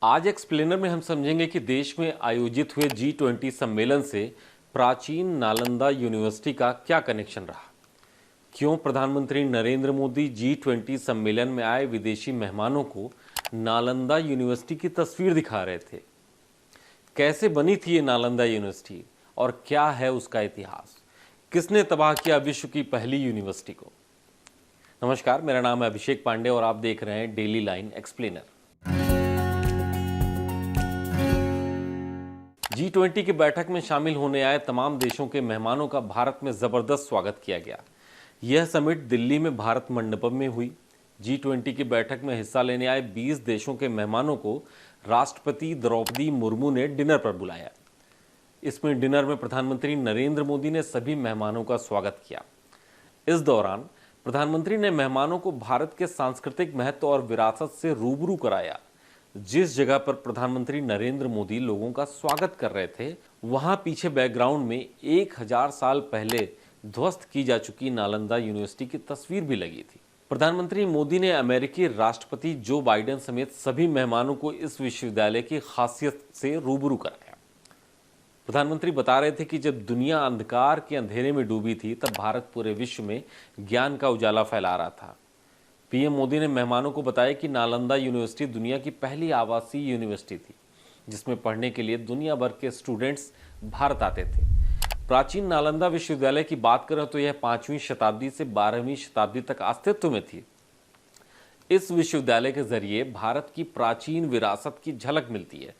आज एक्सप्लेनर में हम समझेंगे कि देश में आयोजित हुए G20 सम्मेलन से प्राचीन नालंदा यूनिवर्सिटी का क्या कनेक्शन रहा। क्यों प्रधानमंत्री नरेंद्र मोदी G20 सम्मेलन में आए विदेशी मेहमानों को नालंदा यूनिवर्सिटी की तस्वीर दिखा रहे थे। कैसे बनी थी ये नालंदा यूनिवर्सिटी और क्या है उसका इतिहास। किसने तबाह किया विश्व की पहली यूनिवर्सिटी को। नमस्कार, मेरा नाम है अभिषेक पांडे और आप देख रहे हैं डेली लाइन एक्सप्लेनर। G20 की बैठक में शामिल होने आए तमाम देशों के मेहमानों का भारत में जबरदस्त स्वागत किया गया। यह समिट दिल्ली में भारत मंडपम में हुई। G20 की बैठक में हिस्सा लेने आए 20 देशों के मेहमानों को राष्ट्रपति द्रौपदी मुर्मू ने डिनर पर बुलाया। इसमें डिनर में प्रधानमंत्री नरेंद्र मोदी ने सभी मेहमानों का स्वागत किया। इस दौरान प्रधानमंत्री ने मेहमानों को भारत के सांस्कृतिक महत्व और विरासत से रूबरू कराया। जिस जगह पर प्रधानमंत्री नरेंद्र मोदी लोगों का स्वागत कर रहे थे, वहां पीछे बैकग्राउंड में 1000 साल पहले ध्वस्त की जा चुकी नालंदा यूनिवर्सिटी की तस्वीर भी लगी थी। प्रधानमंत्री मोदी ने अमेरिकी राष्ट्रपति जो बाइडेन समेत सभी मेहमानों को इस विश्वविद्यालय की खासियत से रूबरू कराया। प्रधानमंत्री बता रहे थे कि जब दुनिया अंधकार के अंधेरे में डूबी थी, तब भारत पूरे विश्व में ज्ञान का उजाला फैला रहा था। पीएम मोदी ने मेहमानों को बताया कि नालंदा यूनिवर्सिटी दुनिया की पहली आवासीय यूनिवर्सिटी थी, जिसमें पढ़ने के लिए दुनिया भर के स्टूडेंट्स भारत आते थे। प्राचीन नालंदा विश्वविद्यालय की बात करें तो यह 5वीं शताब्दी से 12वीं शताब्दी तक अस्तित्व में थी। इस विश्वविद्यालय के जरिए भारत की प्राचीन विरासत की झलक मिलती है।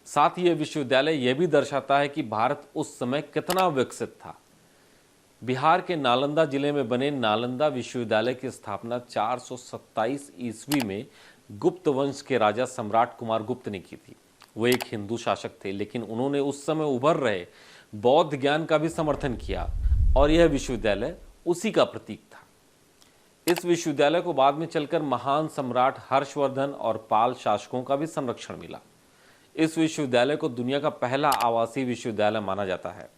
साथ ही यह विश्वविद्यालय यह भी दर्शाता है कि भारत उस समय कितना विकसित था। बिहार के नालंदा जिले में बने नालंदा विश्वविद्यालय की स्थापना 427 ईस्वी में गुप्त वंश के राजा सम्राट कुमार गुप्त ने की थी। वो एक हिंदू शासक थे, लेकिन उन्होंने उस समय उभर रहे बौद्ध ज्ञान का भी समर्थन किया और यह विश्वविद्यालय उसी का प्रतीक था। इस विश्वविद्यालय को बाद में चलकर महान सम्राट हर्षवर्धन और पाल शासकों का भी संरक्षण मिला। इस विश्वविद्यालय को दुनिया का पहला आवासीय विश्वविद्यालय माना जाता है।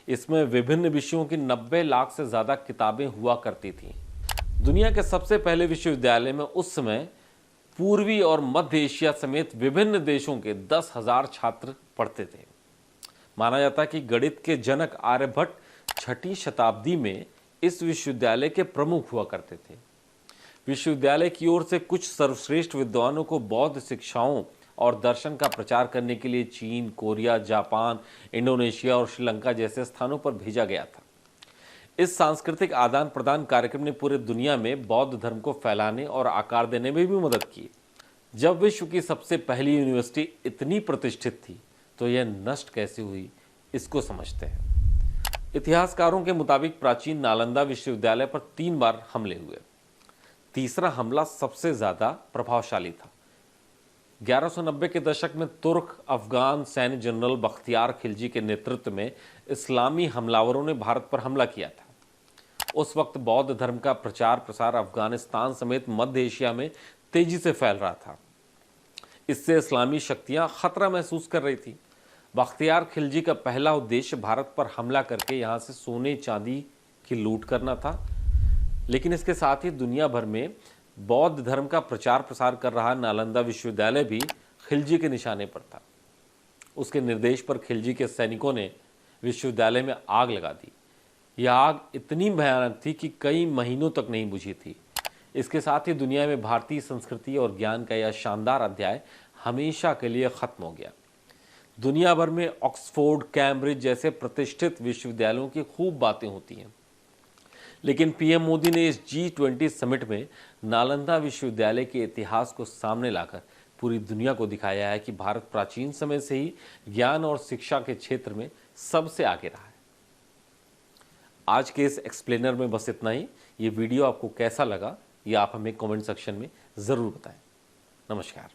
इसमें विभिन्न विषयों की 90 लाख से ज्यादा किताबें हुआ करती थीं। दुनिया के सबसे पहले विश्वविद्यालय में उस समय पूर्वी और मध्य एशिया समेत विभिन्न देशों के 10,000 छात्र पढ़ते थे। माना जाता है कि गणित के जनक आर्यभट्ट 6वीं शताब्दी में इस विश्वविद्यालय के प्रमुख हुआ करते थे। विश्वविद्यालय की ओर से कुछ सर्वश्रेष्ठ विद्वानों को बौद्ध शिक्षाओं और दर्शन का प्रचार करने के लिए चीन, कोरिया, जापान, इंडोनेशिया और श्रीलंका जैसे स्थानों पर भेजा गया था। इस सांस्कृतिक आदान प्रदान कार्यक्रम ने पूरे दुनिया में बौद्ध धर्म को फैलाने और आकार देने में भी मदद की। जब विश्व की सबसे पहली यूनिवर्सिटी इतनी प्रतिष्ठित थी, तो यह नष्ट कैसे हुई, इसको समझते हैं। इतिहासकारों के मुताबिक प्राचीन नालंदा विश्वविद्यालय पर 3 बार हमले हुए। तीसरा हमला सबसे ज्यादा प्रभावशाली था। 1190 के दशक में तुर्क अफगान सैन्य जनरल बख्तियार खिलजी के नेतृत्व में इस्लामी हमलावरों ने भारत पर हमला किया था। उस वक्त बौद्ध धर्म का प्रचार प्रसार अफगानिस्तान समेत मध्य एशिया में तेजी से फैल रहा था। इससे इस्लामी शक्तियां खतरा महसूस कर रही थी। बख्तियार खिलजी का पहला उद्देश्य भारत पर हमला करके यहां से सोने चांदी की लूट करना था, लेकिन इसके साथ ही दुनिया भर में बौद्ध धर्म का प्रचार प्रसार कर रहा नालंदा विश्वविद्यालय भी खिलजी के निशाने पर था। उसके निर्देश पर खिलजी के सैनिकों ने विश्वविद्यालय में आग लगा दी। यह आग इतनी भयानक थी कि कई महीनों तक नहीं बुझी थी। इसके साथ ही दुनिया में भारतीय संस्कृति और ज्ञान का यह शानदार अध्याय हमेशा के लिए खत्म हो गया। दुनिया भर में ऑक्सफोर्ड, कैम्ब्रिज जैसे प्रतिष्ठित विश्वविद्यालयों की खूब बातें होती हैं, लेकिन पीएम मोदी ने इस G20 समिट में नालंदा विश्वविद्यालय के इतिहास को सामने लाकर पूरी दुनिया को दिखाया है कि भारत प्राचीन समय से ही ज्ञान और शिक्षा के क्षेत्र में सबसे आगे रहा है। आज के इस एक्सप्लेनर में बस इतना ही। ये वीडियो आपको कैसा लगा, ये आप हमें कमेंट सेक्शन में ज़रूर बताएं। नमस्कार।